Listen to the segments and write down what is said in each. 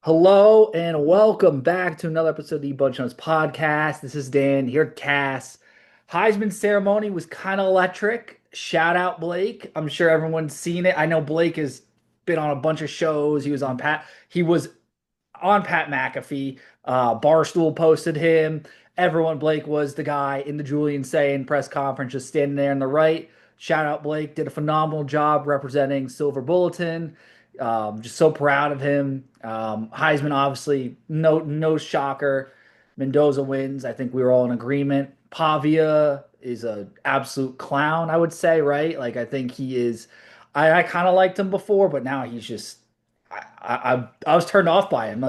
Hello and welcome back to another episode of the Bunch Notes podcast. This is Dan here at Cass. Heisman ceremony was kind of electric. Shout out Blake. I'm sure everyone's seen it. I know Blake has been on a bunch of shows. He was on Pat McAfee. Barstool posted him. Blake was the guy in the Julian Sayin press conference, just standing there on the right. Shout out Blake, did a phenomenal job representing Silver Bulletin. Just so proud of him. Heisman, obviously, no shocker. Mendoza wins. I think we were all in agreement. Pavia is a absolute clown, I would say, right? Like I think he is. I kind of liked him before, but now he's just I was turned off by him.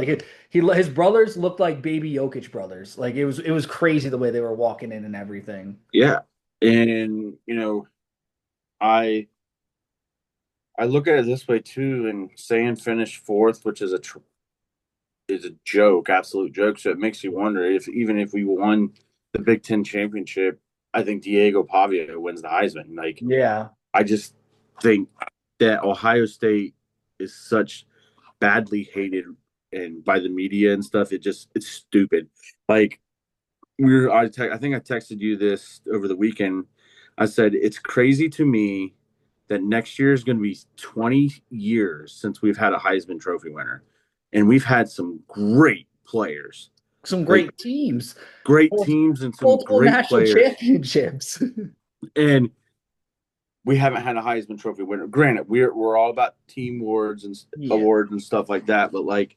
His brothers looked like baby Jokic brothers. Like it was crazy the way they were walking in and everything. Yeah. And I I look at it this way too, and saying finished fourth, which is a joke, absolute joke. So it makes you wonder if even if we won the Big Ten championship, I think Diego Pavia wins the Heisman. Like Yeah. I just think that Ohio State is such badly hated and by the media and stuff. It's stupid. Like I think I texted you this over the weekend. I said it's crazy to me that next year is going to be 20 years since we've had a Heisman Trophy winner, and we've had some great players, Some like great teams. great Mul- teams and some Multiple great national players, championships. and we haven't had a Heisman Trophy winner. Granted, we're all about team awards and Yeah. awards and stuff like that, but like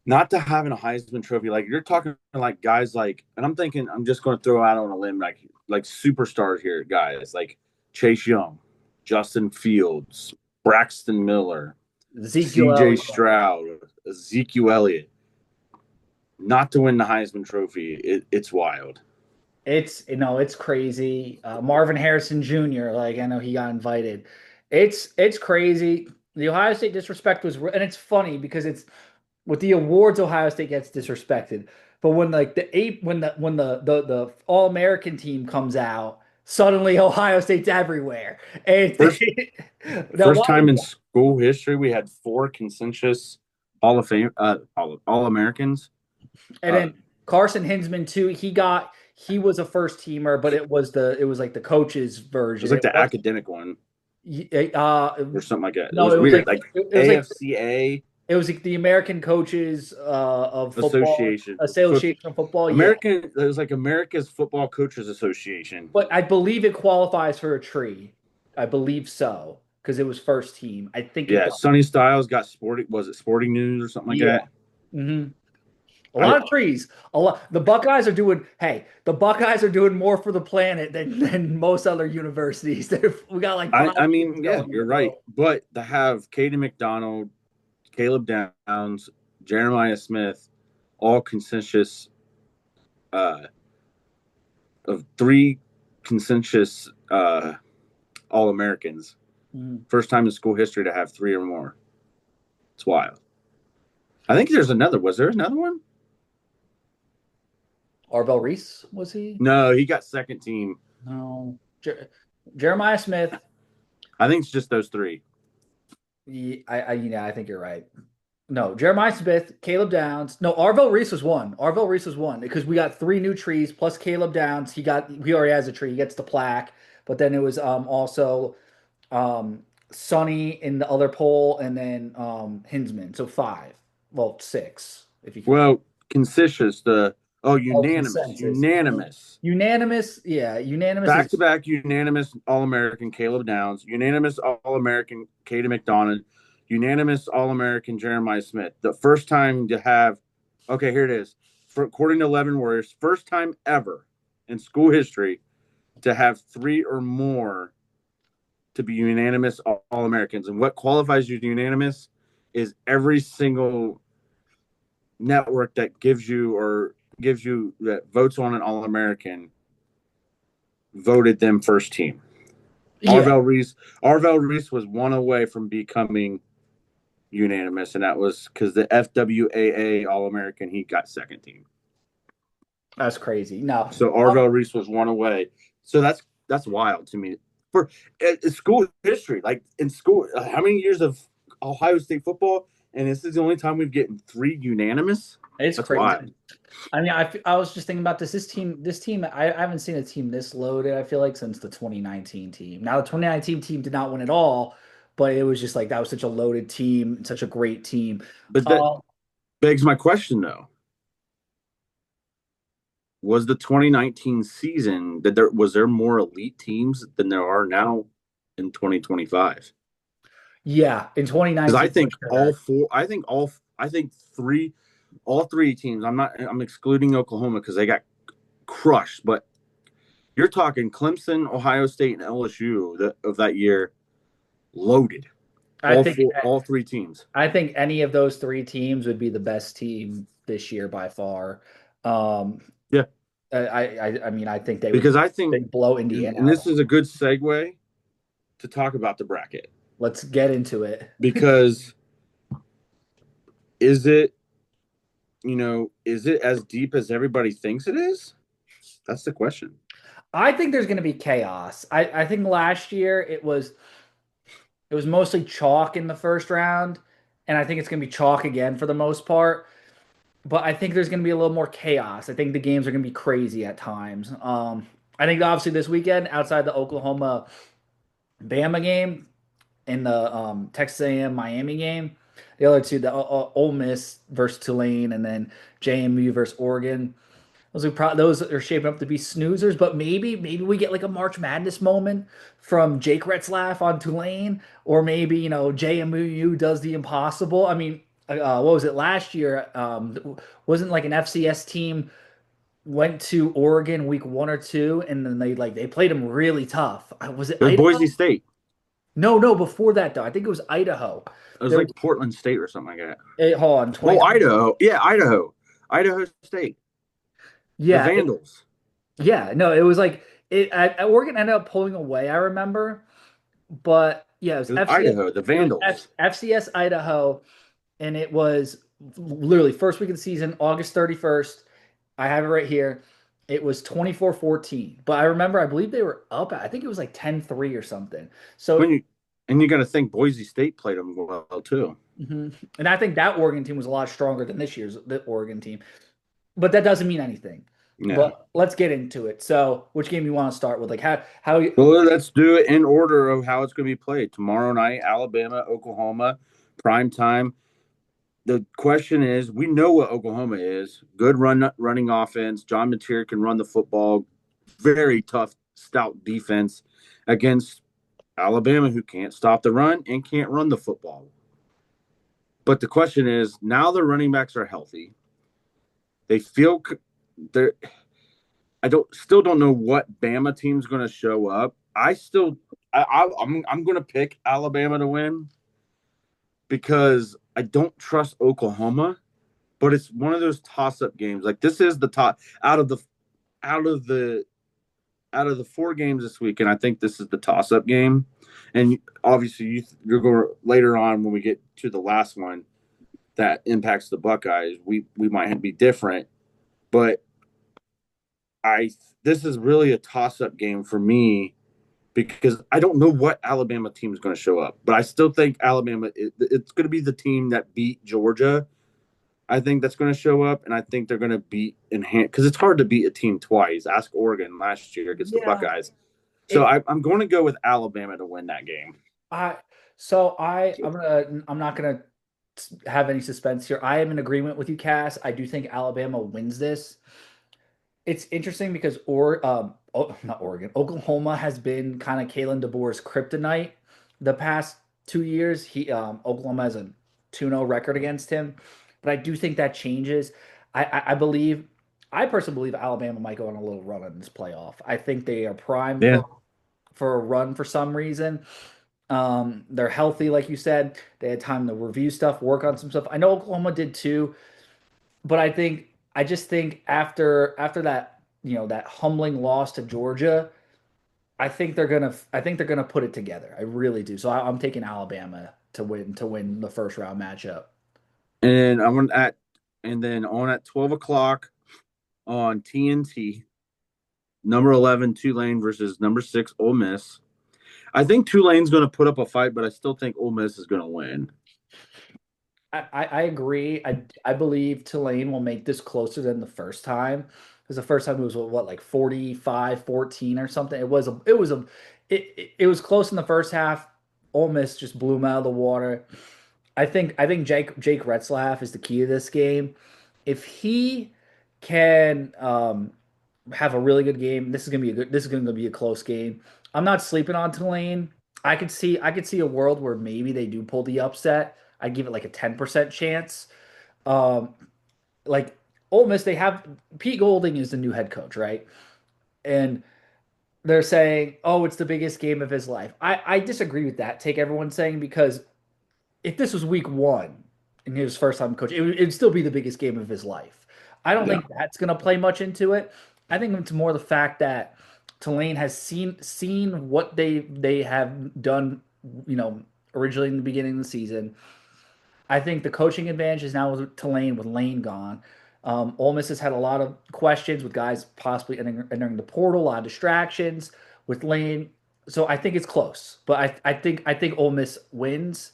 not to having a Heisman Trophy, like you're talking like guys like, and I'm thinking I'm just going to throw out on a limb like superstars here, guys like Chase Young, Justin Fields, Braxton Miller, Ezekiel C.J. Elliott. Stroud, Ezekiel Elliott, not to win the Heisman Trophy, it's wild. It's crazy. Marvin Harrison Jr. Like I know he got invited. It's crazy. The Ohio State disrespect and it's funny because it's with the awards, Ohio State gets disrespected. But when like the eight, when the All American team comes out, suddenly Ohio State's everywhere. And First now first why? time in school history we had four consensus Hall of Fame All Americans. And Uh, then Carson Hinsman too. He was a first teamer, but it was like the coach's it was version. like It the was academic one uh or something like that. It no, was weird, like it was like AFCA it was like the American coaches of football Association. association of football. Yeah. American, it was like America's Football Coaches Association. But I believe it qualifies for a tree. I believe so because it was first team. I think it Yeah, does. Sonny Styles got sporting. Was it Sporting News or something like Yeah. that? hmm A I, lot of trees. A lot. The Buckeyes are doing. Hey, the Buckeyes are doing more for the planet than most other universities. We got like I, 5 years mean, yeah, going in a you're right. row. But to have Katie McDonald, Caleb Downs, Jeremiah Smith, all consensus uh, of three consensus All Americans. Mhm. First time in school history to have three or more. It's wild. I think there's another. Was there another one? Arvell Reese was he? No, he got second team. No. Jeremiah Smith. I think it's just those three. I think you're right. No, Jeremiah Smith, Caleb Downs. No, Arvell Reese was one. Arvell Reese was one because we got three new trees plus Caleb Downs. He already has a tree. He gets the plaque. But then it was also Sonny in the other poll and then Hinsman. So five. Well, six if you count. Well, consensus, Oh, unanimous, consensus. unanimous, Unanimous. Yeah, unanimous back is to back unanimous All American Caleb Downs, unanimous All American Katie McDonald, unanimous All American Jeremiah Smith. The first time to have, okay, here it is. According to 11 Warriors, first time ever in school history to have three or more to be unanimous All Americans. And what qualifies you to unanimous is every single network that gives you that votes on an All American voted them first team. yeah. Arvell Reese was one away from becoming unanimous, and that was because the FWAA All American he got second team. That's crazy. No. So Arvell Reese was one away. So that's wild to me for school history. Like in school, how many years of Ohio State football, and this is the only time we've gotten 3 unanimous. It's That's crazy. wild. I mean, I was just thinking about this. This team, I haven't seen a team this loaded, I feel like, since the 2019 team. Now, the 2019 team did not win at all, but it was just like that was such a loaded team, such a great team. But that Uh, begs my question, though. Was the 2019 season that there more elite teams than there are now in 2025? yeah, in Because I 2019 for think all sure. four, I think all three teams. I'm excluding Oklahoma because they got crushed, but you're talking Clemson, Ohio State, and LSU of that year loaded. I think All three teams. I think any of those three teams would be the best team this year by far. Um, Yeah, I mean, I think because I think, they'd blow Indiana and this out. is a good segue to talk about the bracket Let's get into it. because is it is it as deep as everybody thinks it is? That's the question. I think there's going to be chaos. I think last year it was mostly chalk in the first round, and I think it's going to be chalk again for the most part. But I think there's going to be a little more chaos. I think the games are going to be crazy at times. I think obviously this weekend, outside the Oklahoma Bama game and the Texas A&M Miami game, the other two, the Ole Miss versus Tulane, and then JMU versus Oregon. Those are shaping up to be snoozers, but maybe we get like a March Madness moment from Jake Retzlaff on Tulane, or maybe JMU does the impossible. I mean, what was it last year? Wasn't like an FCS team went to Oregon week 1 or 2, and then they played them really tough. Was it It was Idaho? Boise State. No, no, before that though. I think it was Idaho. It was There was like Portland State or something like that. hold on, Oh, 2020. Idaho. Yeah, Idaho. Idaho State. The Yeah, Vandals. yeah, no, it was like Oregon ended up pulling away, I remember. But yeah, it was It was FCS. Idaho. The It was Vandals. FCS Idaho, and it was literally first week of the season, August 31st. I have it right here. It was 24-14. But I remember, I believe they were up. I think it was like 10-3 or something. When So, you and you got to think Boise State played them well too. mhm. And I think that Oregon team was a lot stronger than this year's the Oregon team. But that doesn't mean anything. Yeah. But let's get into it. So, which game you want to start with? Like how Well, let's do it in order of how it's going to be played. Tomorrow night, Alabama, Oklahoma, prime time. The question is, we know what Oklahoma is. Good running offense. John Mateer can run the football. Very tough, stout defense against Alabama, who can't stop the run and can't run the football. But the question is, now the running backs are healthy. They feel they're. I don't know what Bama team's going to show up. I'm going to pick Alabama to win because I don't trust Oklahoma, but it's one of those toss-up games. Like this is the top out of the out of the 4 games this week, and I think this is the toss-up game. And obviously, you're going later on when we get to the last one that impacts the Buckeyes. We might be different, but this is really a toss-up game for me because I don't know what Alabama team is going to show up, but I still think Alabama it's going to be the team that beat Georgia. I think that's going to show up, and I think they're going to beat because it's hard to beat a team twice. Ask Oregon last year against the yeah. Buckeyes. So It I'm going to go with Alabama to win that game. I so I'm not gonna have any suspense here. I am in agreement with you, Cass. I do think Alabama wins this. It's interesting because not Oregon, Oklahoma has been kind of Kalen DeBoer's kryptonite the past 2 years. Oklahoma has a 2-0 record against him, but I do think that changes. I personally believe Alabama might go on a little run in this playoff. I think they are primed Yeah. for a run for some reason. They're healthy, like you said. They had time to review stuff, work on some stuff. I know Oklahoma did too, but I just think after that that humbling loss to Georgia, I think they're gonna put it together. I really do. So I'm taking Alabama to win the first round matchup. And and then on at 12 o'clock on TNT, number 11 Tulane versus number 6 Ole Miss. I think Tulane's going to put up a fight, but I still think Ole Miss is going to win. I agree. I believe Tulane will make this closer than the first time. Because the first time it was what, like 45-14 or something. It was close in the first half. Ole Miss just blew them out of the water. I think Jake Retzlaff is the key to this game. If he can have a really good game, this is going to be a close game. I'm not sleeping on Tulane. I could see a world where maybe they do pull the upset. I'd give it like a 10% chance. Um, like Ole Miss, they have Pete Golding is the new head coach, right? And they're saying, "Oh, it's the biggest game of his life." I disagree with that. Take everyone saying because if this was week one and his first time coach, it'd still be the biggest game of his life. I don't Yeah. think that's going to play much into it. I think it's more the fact that Tulane has seen what they have done, you know, originally in the beginning of the season. I think the coaching advantage is now with Tulane with Lane gone. Ole Miss has had a lot of questions with guys possibly entering the portal, a lot of distractions with Lane. So I think it's close, but I think Ole Miss wins.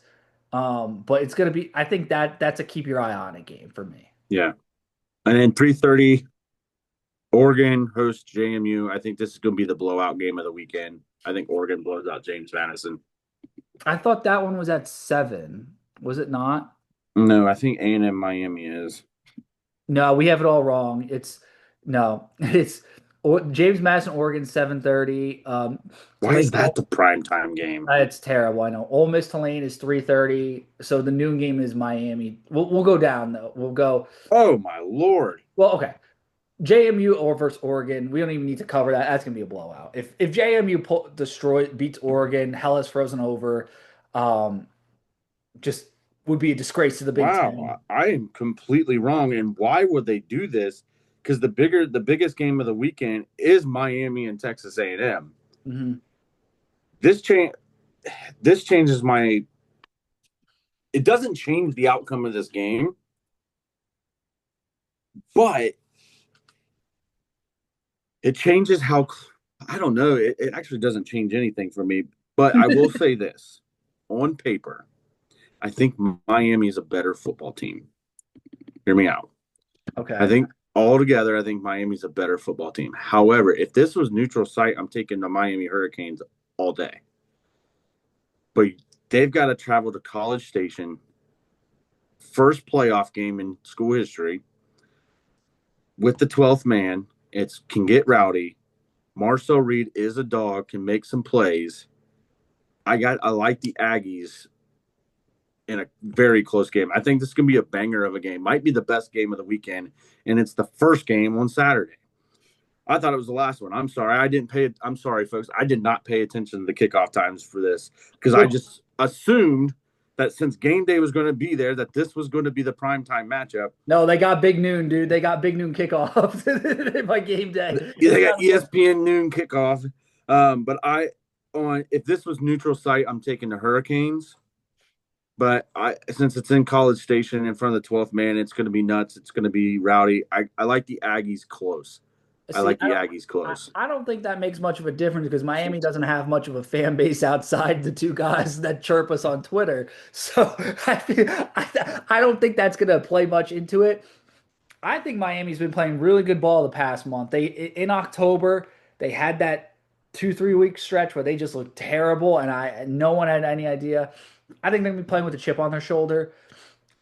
But it's gonna be. I think that's a keep your eye on it game for me. Yeah. And then 3:30, Oregon hosts JMU. I think this is going to be the blowout game of the weekend. I think Oregon blows out James Madison. I thought that one was at 7. Was it not? No, I think A&M Miami is. No, we have it all wrong. It's no, it's James Madison, Oregon, 7:30. Why Tulane, is that the prime time game? it's terrible. I know. Ole Miss Tulane is 3:30. So the noon game is Miami. We'll go down though. We'll go. Oh my Lord. Well, okay. JMU or versus Oregon. We don't even need to cover that. That's gonna be a blowout. If JMU beats Oregon, hell has frozen over. Um, just would be a disgrace to the Big Ten. Wow, I am completely wrong. And why would they do this? Because the biggest game of the weekend is Miami and Texas A&M. Mhm. This change, this changes my. It doesn't change the outcome of this game, but it changes how. I don't know. It actually doesn't change anything for me. But I will say this: on paper, I think Miami is a better football team. Hear me out. I Okay. think altogether, I think Miami's a better football team. However, if this was neutral site, I'm taking the Miami Hurricanes all day. But they've got to travel to College Station, first playoff game in school history with the 12th man. It can get rowdy. Marcel Reed is a dog, can make some plays. I like the Aggies in a very close game. I think this is going to be a banger of a game. Might be the best game of the weekend, and it's the first game on Saturday. I thought it was the last one. I'm sorry. I'm sorry, folks. I did not pay attention to the kickoff times for this because I Well, just assumed that since game day was going to be there, that this was going to be the primetime matchup. no, they got big noon, dude. They got big noon kickoff by game day. Yeah, It's they got not. ESPN noon kickoff. But if this was neutral site, I'm taking the Hurricanes. But since it's in College Station in front of the 12th man, it's going to be nuts. It's going to be rowdy. I like the Aggies close. I See, like the Aggies close. I don't think that makes much of a difference because Miami doesn't have much of a fan base outside the two guys that chirp us on Twitter. So I don't think that's going to play much into it. I think Miami's been playing really good ball the past month. In October they had that 2-3 week stretch where they just looked terrible, and no one had any idea. I think they're gonna be playing with a chip on their shoulder.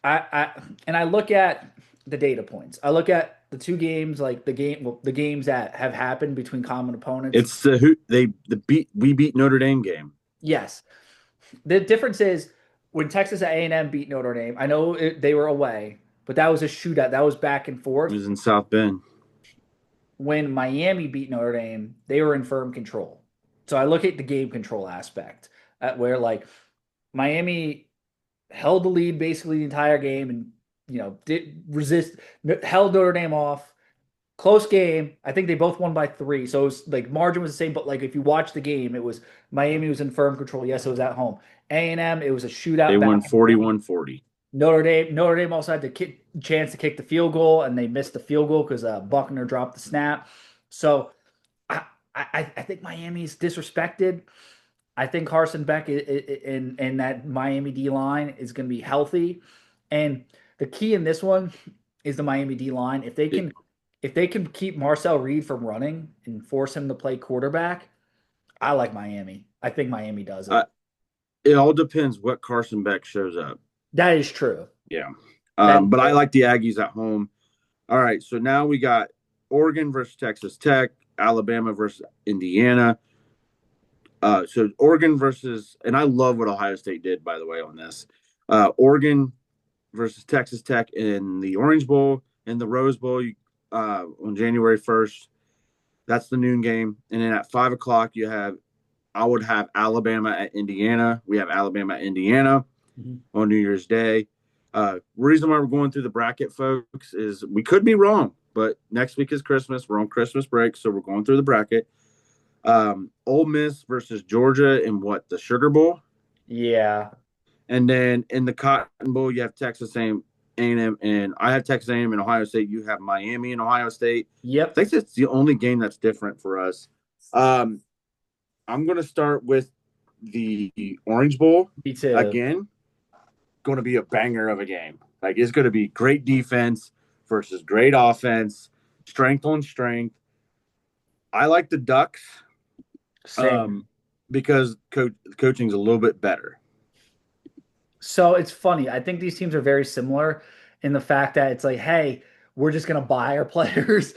I look at the data points. I look at the two games, like the games that have happened between common opponents. It's the who they the beat we beat Notre Dame game. Yes, the difference is when Texas A&M beat Notre Dame. I know they were away, but that was a shootout. That was back and It forth. was in South Bend. When Miami beat Notre Dame, they were in firm control. So I look at the game control aspect at where like Miami held the lead basically the entire game and did resist, held Notre Dame off. Close game. I think they both won by 3. So it was like margin was the same, but like if you watch the game, it was Miami was in firm control. Yes, it was at home. A&M, it was a They shootout back won and forth. 41-40. Notre Dame also had the chance to kick the field goal, and they missed the field goal because Buckner dropped the snap. So I, I think Miami's disrespected. I think Carson Beck in that Miami D line is going to be healthy. And the key in this one is the Miami D line. If they can keep Marcel Reed from running and force him to play quarterback, I like Miami. I think Miami does Uh, it. it all depends what Carson Beck shows up. That is true. Yeah. That is But I true. like the Aggies at home. All right. So now we got Oregon versus Texas Tech, Alabama versus Indiana. So Oregon versus, and I love what Ohio State did, by the way, on this. Oregon versus Texas Tech in the Orange Bowl and the Rose Bowl on January 1st. That's the noon game. And then at 5 o'clock, I would have Alabama at Indiana. We have Alabama at Indiana Mhm. on New Year's Day. Reason why we're going through the bracket, folks, is we could be wrong, but next week is Christmas. We're on Christmas break, so we're going through the bracket. Ole Miss versus Georgia in the Sugar Bowl, Yeah. and then in the Cotton Bowl, you have Texas A&M, and I have Texas A&M and Ohio State. You have Miami and Ohio State. I Yep. think that's the only game that's different for us. Um, I'm going to start with the Orange Bowl Me too. again. Going to be a banger of a game. Like, it's going to be great defense versus great offense, strength on strength. I like the Ducks Same. because coaching's a little bit better. So it's funny. I think these teams are very similar in the fact that it's like, hey, we're just gonna buy our players.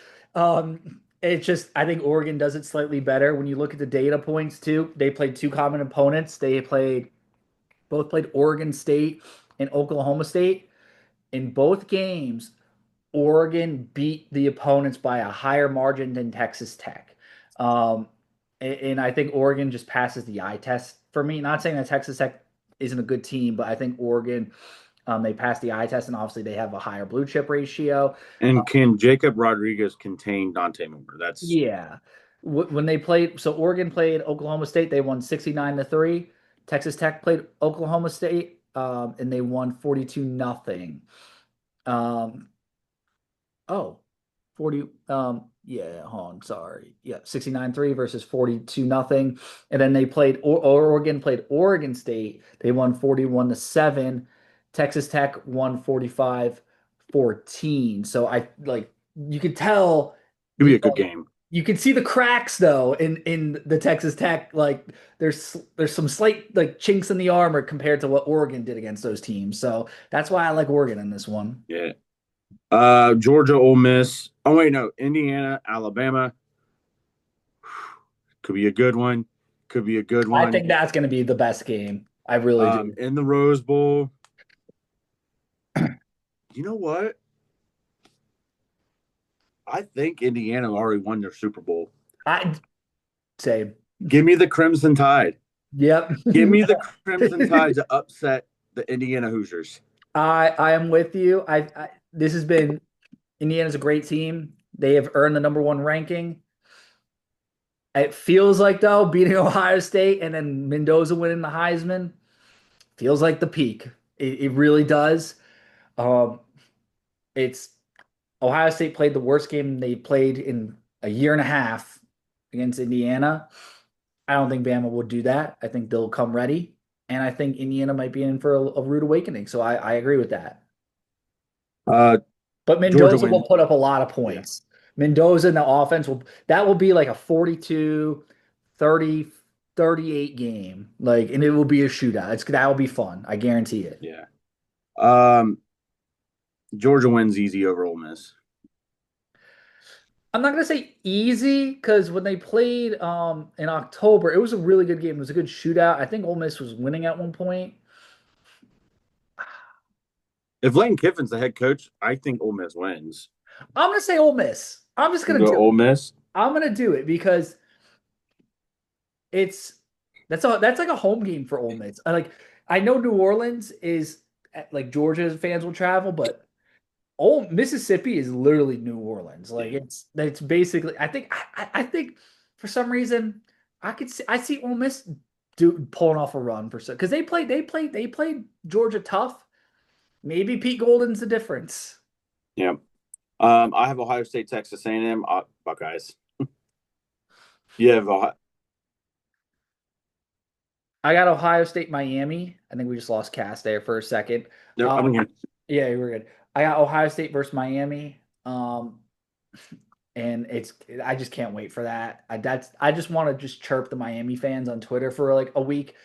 It's just I think Oregon does it slightly better. When you look at the data points too, they played two common opponents. They played Oregon State and Oklahoma State. In both games, Oregon beat the opponents by a higher margin than Texas Tech. And I think Oregon just passes the eye test for me. Not saying that Texas Tech isn't a good team, but I think Oregon, they pass the eye test, and obviously they have a higher blue chip ratio. And can Jacob Rodriguez contain Dante Moore? That's Yeah. When they played, so Oregon played Oklahoma State, they won 69-3. Texas Tech played Oklahoma State, and they won 42-0. Um, Oh, 40 yeah, hold on, sorry. Yeah, 69-3 versus 42 nothing. And then they played Oregon played Oregon State. They won 41-7. Texas Tech won 45-14. So I like you could tell could be you a good know, game. you can see the cracks though in the Texas Tech like there's some slight like chinks in the armor compared to what Oregon did against those teams. So that's why I like Oregon in this one. Yeah. Georgia, Ole Miss. Oh wait, no, Indiana, Alabama. Could be a good one. Could be a good I one. think that's going to be the best game. I really do. In the Rose Bowl. You know what? I think Indiana already won their Super Bowl. I say, Give me the Crimson Tide. yep. Give me the Crimson Tide to upset the Indiana Hoosiers. I am with you. This has been Indiana's a great team. They have earned the number one ranking. It feels like though beating Ohio State and then Mendoza winning the Heisman feels like the peak. It really does. Um, it's Ohio State played the worst game they played in a year and a half against Indiana. I don't think Bama will do that. I think they'll come ready, and I think Indiana might be in for a rude awakening. So I agree with that. Uh, But Georgia Mendoza will wins. put up a lot of Yeah. points. Mendoza and the offense will be like a 42, 30, 38 game. Like, and it will be a shootout. That will be fun. I guarantee it. Yeah. Um, Georgia wins easy over Ole Miss. I'm not gonna say easy because when they played in October, it was a really good game. It was a good shootout. I think Ole Miss was winning at one point. If Lane Kiffin's the head coach, I think Ole Miss wins. I'm gonna say Ole Miss. I'm just You gonna go do it. Ole Miss. I'm gonna do it because it's that's like a home game for Ole Miss. I know New Orleans is like Georgia fans will travel, but Ole Mississippi is literally New Orleans. Like Yeah. it's basically. I think for some reason I see Ole Miss pulling off a run for because they played Georgia tough. Maybe Pete Golden's the difference. Yeah. I have Ohio State, Texas A&M, Buckeyes. You have I got Ohio State, Miami. I think we just lost Cass there for a second. no, Um, I'm here. Yeah, you were good. I got Ohio State versus Miami. And I just can't wait for that. I just want to just chirp the Miami fans on Twitter for like a week.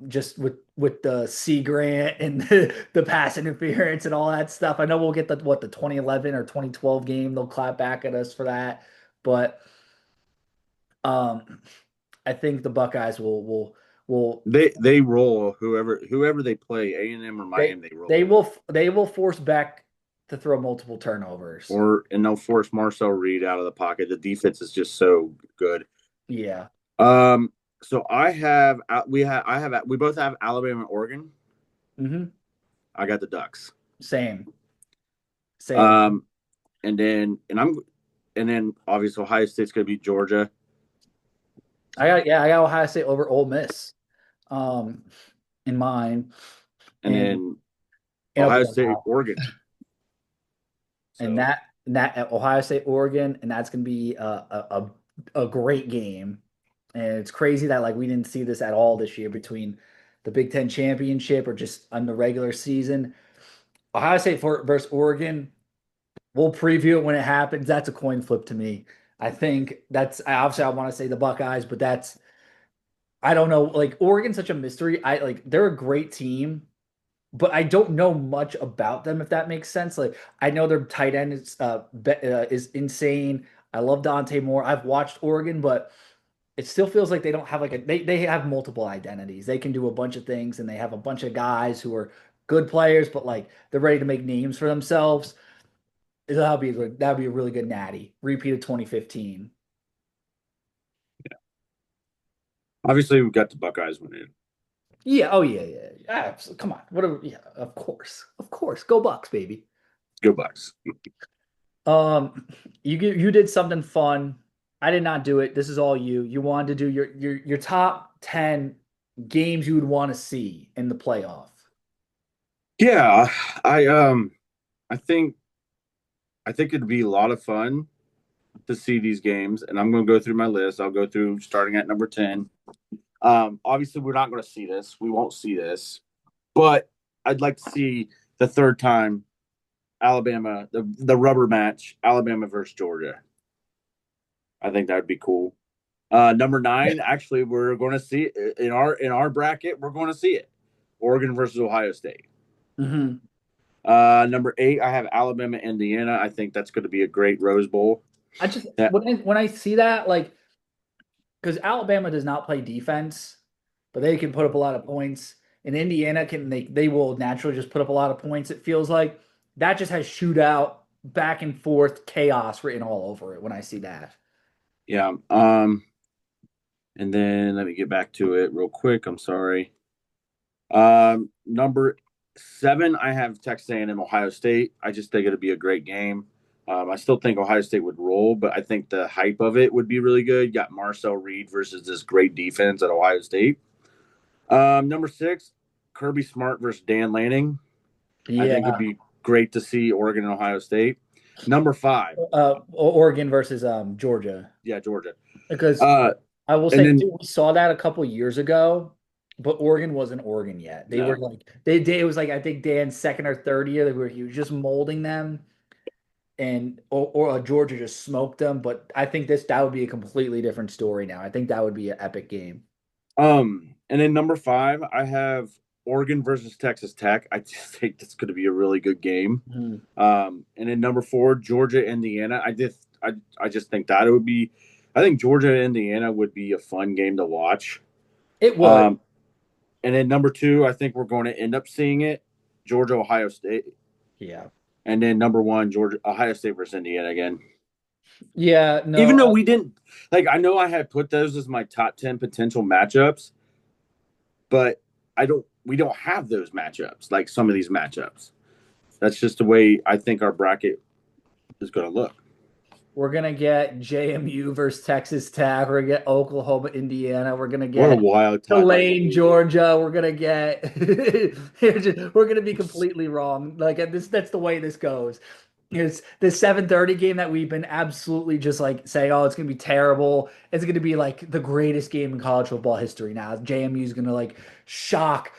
Just with the Sea Grant and the pass interference and all that stuff. I know we'll get the 2011 or 2012 game. They'll clap back at us for that. But I think the Buckeyes will They roll whoever they play, A&M or they Miami, they roll. they will force Beck to throw multiple turnovers. And they'll force Marcel Reed out of the pocket. The defense is just so good. Yeah. Um, so we both have Alabama and Oregon. Hmm. I got the Ducks. Same. Same. Um, and then obviously Ohio State's going to beat Georgia, I got Ohio State over Ole Miss, um, in mine, and and then it'll be Ohio a State, lot. Oregon. And So that at Ohio State, Oregon, and that's gonna be a great game. And it's crazy that like we didn't see this at all this year between the Big Ten championship or just on the regular season. Ohio State versus Oregon. We'll preview it when it happens. That's a coin flip to me. I think that's obviously I want to say the Buckeyes, but that's I don't know. Like Oregon's such a mystery. I like they're a great team, but I don't know much about them if that makes sense. Like I know their tight end is insane. I love Dante Moore. I've watched Oregon, but it still feels like they don't have like they have multiple identities. They can do a bunch of things and they have a bunch of guys who are good players, but like they're ready to make names for themselves. That'd be a really good natty. Repeat of 2015. obviously we've got the Buckeyes winning. Yeah. Oh yeah. Yeah. Come on. Whatever. Yeah. Of course. Of course. Go Bucks, baby. Go Bucks. Um, you did something fun. I did not do it. This is all you. You wanted to do your top 10 games you would want to see in the playoff. Yeah, I um I think I think it'd be a lot of fun to see these games, and I'm going to go through my list. I'll go through starting at number 10. Obviously, we're not going to see this. We won't see this, but I'd like to see the third time Alabama, the rubber match, Alabama versus Georgia. I think that would be cool. Number 9, actually, we're going to see it in our bracket. We're going to see it. Oregon versus Ohio State. Hmm. Number 8, I have Alabama, Indiana. I think that's going to be a great Rose Bowl. I just That when I see that like because Alabama does not play defense, but they can put up a lot of points. And Indiana they will naturally just put up a lot of points. It feels like that just has shootout, back and forth, chaos written all over it when I see that. Yeah. And then let me get back to it real quick. I'm sorry. Number 7, I have Texas A&M, Ohio State. I just think it'll be a great game. I still think Ohio State would roll, but I think the hype of it would be really good. You got Marcel Reed versus this great defense at Ohio State. Number 6, Kirby Smart versus Dan Lanning. I think it'd Yeah. be great to see Oregon and Ohio State. Number 5, Oregon versus Georgia. yeah, Georgia. Because Uh, I will and say then too, we saw that a couple years ago, but Oregon wasn't Oregon yet. They were no, like it was like I think Dan's second or third year. They were he was just molding them, and Georgia just smoked them. But I think that would be a completely different story now. I think that would be an epic game. And then number 5, I have Oregon versus Texas Tech. I just think that's going to be a really good game. Mhm. And then number 4, Georgia, Indiana. I just think that it would be. I think Georgia, Indiana would be a fun game to watch. It would. Um, and then number 2, I think we're going to end up seeing it, Georgia, Ohio State. Yeah. And then number 1, Georgia, Ohio State versus Indiana again. Yeah. No. Even though we didn't like, I know I had put those as my top 10 potential matchups, but we don't have those matchups like some of these matchups. That's just the way I think our bracket is going to look. We're gonna get JMU versus Texas Tech. We're gonna get Oklahoma, Indiana. We're gonna What a get wild time that would Tulane, be. Georgia. We're gonna get we're gonna be completely wrong. Like this, that's the way this goes. It's the 7:30 game that we've been absolutely just like saying, oh, it's gonna be terrible. It's gonna be like the greatest game in college football history now. JMU is gonna like shock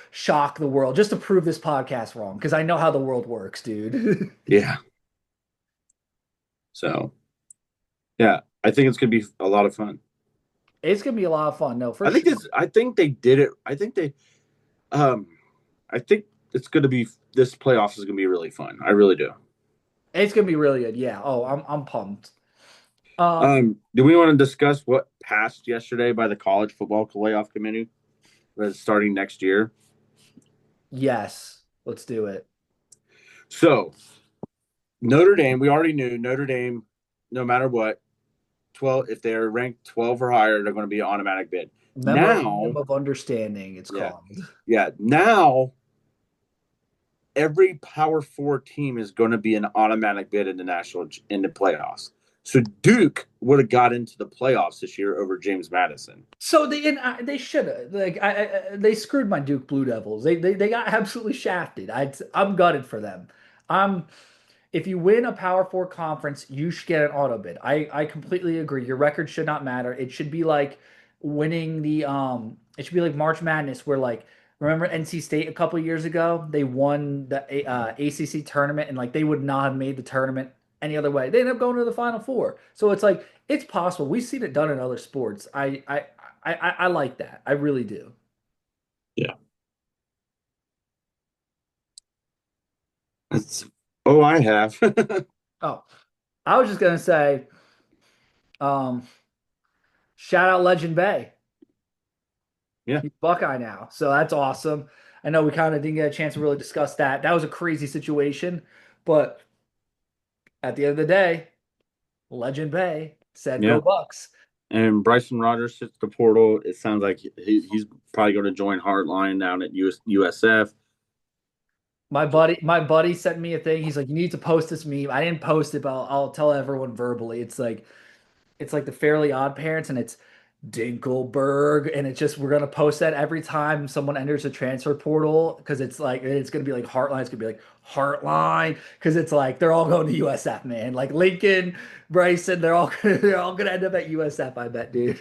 the world just to prove this podcast wrong because I know how the world works, dude. Yeah. So yeah, I think it's gonna be a lot of fun. It's gonna be a lot of fun, no, for I think sure. this. I think they did it. Um, I think it's gonna be this playoffs is gonna be really fun. I really do. It's gonna be really good. Yeah. Oh, I'm pumped. Um, Do we want to discuss what passed yesterday by the college football playoff committee that's starting next year? yes, let's do it. So Notre Dame, we already knew Notre Dame, no matter what, 12 if they're ranked 12 or higher, they're going to be an automatic bid. Now, Memorandum of Understanding, it's yeah, called. yeah. Now every Power Four team is going to be an automatic bid in the playoffs. So Duke would have got into the playoffs this year over James Madison. So they should have like they screwed my Duke Blue Devils. They got absolutely shafted. I'm gutted for them. I'm If you win a Power Four conference, you should get an auto bid. I completely agree. Your record should not matter. It should be like winning the It should be like March Madness, where like remember NC State a couple years ago, they won the ACC tournament, and like they would not have made the tournament any other way. They ended up going to the Final Four. So it's like it's possible. We've seen it done in other sports. I like that. I really do. Yeah. That's, oh, I have. Oh, I was just gonna say, um, shout out Legend Bay. Yeah. He's Buckeye now. So that's awesome. I know we kind of didn't get a chance to really discuss that. That was a crazy situation, but at the end of the day, Legend Bay said Yeah. go Bucks. And Bryson Rogers hits the portal. It sounds like he's probably going to join Heartline down at USF. My buddy sent me a thing. He's like, you need to post this meme. I didn't post it, but I'll tell everyone verbally. It's like the Fairly Odd Parents, and it's Dinkelberg, and it's just we're gonna post that every time someone enters a transfer portal because it's gonna be like Heartline. It's gonna be like Heartline because it's like they're all going to USF, man. Like Lincoln, Bryson, they're all gonna end up at USF. I bet, dude.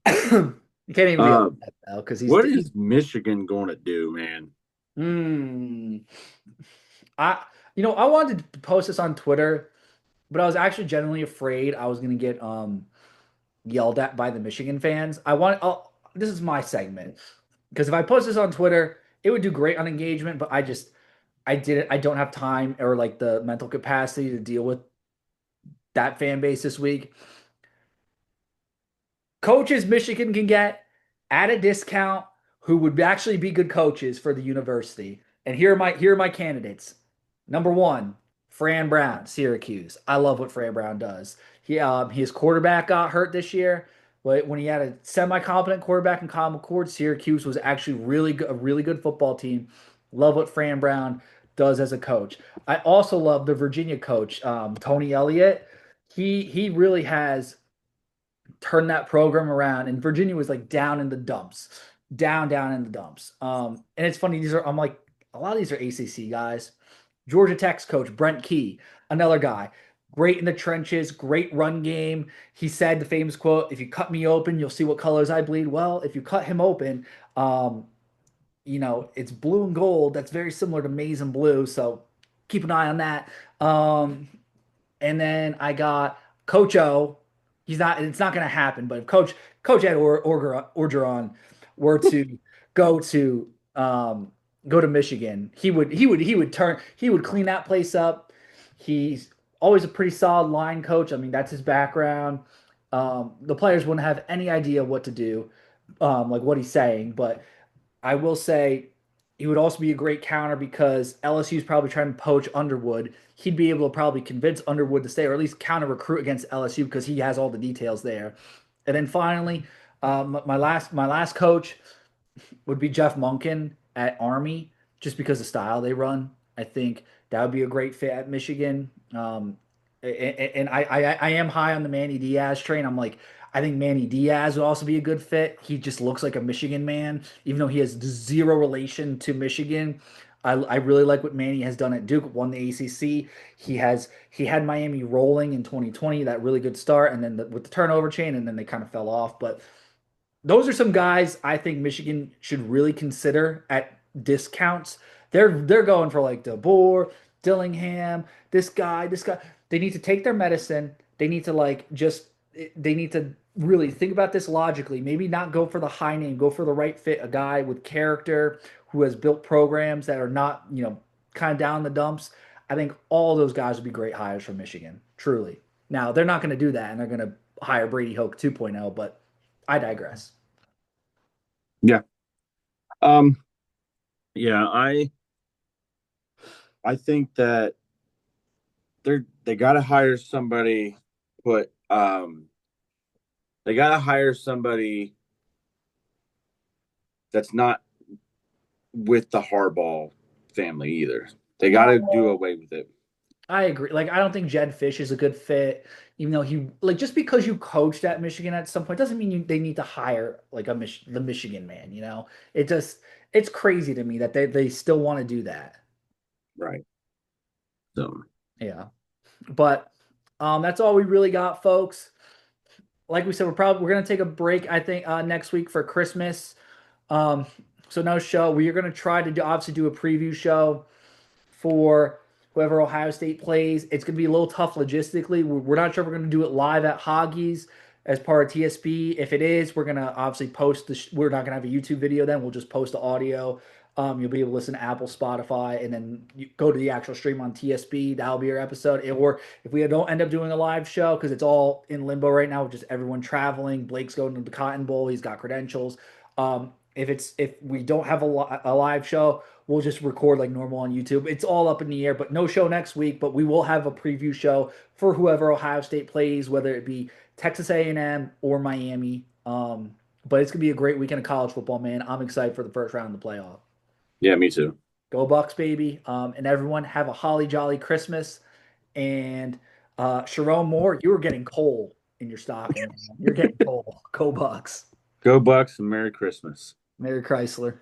You can't even be Uh, upset now because he's what is Michigan going to do, man? Hmm. I wanted to post this on Twitter, but I was actually genuinely afraid I was gonna get yelled at by the Michigan fans. This is my segment because if I post this on Twitter, it would do great on engagement, but I don't have time or like the mental capacity to deal with that fan base this week. Coaches Michigan can get at a discount who would actually be good coaches for the university. And here are my candidates. Number one, Fran Brown, Syracuse. I love what Fran Brown does. His quarterback got hurt this year, but when he had a semi-competent quarterback in Kyle McCord, Syracuse was actually a really good football team. Love what Fran Brown does as a coach. I also love the Virginia coach, Tony Elliott. He really has turn that program around. And Virginia was like down in the dumps, down in the dumps. And it's funny. I'm like, a lot of these are ACC guys. Georgia Tech's coach, Brent Key, another guy, great in the trenches, great run game. He said the famous quote, if you cut me open, you'll see what colors I bleed. Well, if you cut him open, it's blue and gold. That's very similar to maize and blue. So keep an eye on that. And then I got Coach O. It's not going to happen. But if Coach Ed Orgeron were to go to go to Michigan, he would clean that place up. He's always a pretty solid line coach. I mean, that's his background. The players wouldn't have any idea what to do, like what he's saying. But I will say he would also be a great counter because LSU is probably trying to poach Underwood. He'd be able to probably convince Underwood to stay, or at least counter recruit against LSU because he has all the details there. And then finally, my last coach would be Jeff Monken at Army, just because of the style they run. I think that would be a great fit at Michigan. And I am high on the Manny Diaz train. I'm like, I think Manny Diaz would also be a good fit. He just looks like a Michigan man, even though he has zero relation to Michigan. I really like what Manny has done at Duke. Won the ACC. He had Miami rolling in 2020, that really good start, and then with the turnover chain, and then they kind of fell off. But those are some guys I think Michigan should really consider at discounts. They're going for like DeBoer, Dillingham, this guy. They need to take their medicine. They need to they need to really think about this logically. Maybe not go for the high name, go for the right fit, a guy with character who has built programs that are not, kind of down in the dumps. I think all those guys would be great hires for Michigan, truly. Now, they're not going to do that and they're going to hire Brady Hoke 2.0, but I digress. Yeah. Um. Yeah. I think that they got to hire somebody. Put They got to hire somebody that's not with the Harbaugh family either. They got to do away with it. I agree. Like, I don't think Jed Fish is a good fit, even though just because you coached at Michigan at some point doesn't mean they need to hire like the Michigan man, It just, it's crazy to me that they still want to do that. Right. So Yeah. But that's all we really got, folks. Like we said, we're gonna take a break, I think, next week for Christmas. Um, so no show. We are gonna try to obviously do a preview show for whoever Ohio State plays. It's going to be a little tough logistically. We're not sure if we're going to do it live at Hoggies as part of TSP. If it is, we're going to obviously post we're not going to have a YouTube video then. We'll just post the audio. You'll be able to listen to Apple, Spotify, and then you go to the actual stream on TSP. That'll be your episode. Or if we don't end up doing a live show, because it's all in limbo right now, just everyone traveling. Blake's going to the Cotton Bowl. He's got credentials. If we don't have a live show, we'll just record like normal on YouTube. It's all up in the air, but no show next week. But we will have a preview show for whoever Ohio State plays, whether it be Texas A&M or Miami. But it's gonna be a great weekend of college football, man. I'm excited for the first round of the playoff. yeah, me too. Go Bucks, baby! And everyone have a holly jolly Christmas. And Sharon Moore, you were getting coal in your stocking. Man. You're getting coal. Go Bucks. Go Bucks and Merry Christmas. Merry Chrysler.